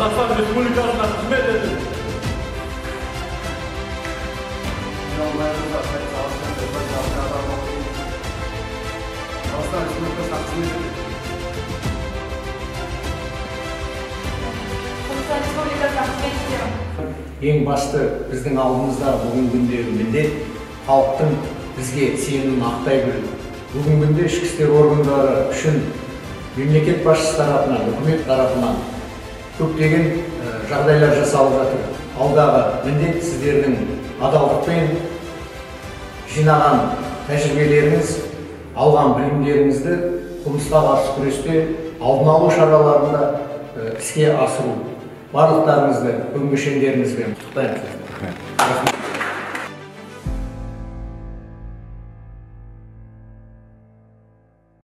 Қазақстан Республикасына қызмет етіп. Ең басты біздің алдымызда бүгінгі күндегі міндет халықтың бізге сенімін ақтай білу. Бүгінгі күнде ішкі істер органдары үшін мемлекет басшысы тарапынан, үкімет тарапынан көптеген жағдайлар жасалып жатыр. Алдағы міндет сіздердің адалдықпен жинаған тәжірибелеріңіз, алған білімдеріңізді қылмысқа қарсы күресте алдын алу шараларында іске асыру. Барлықтарыңызды бүгінгі шендеріңізбен құттықтаймын.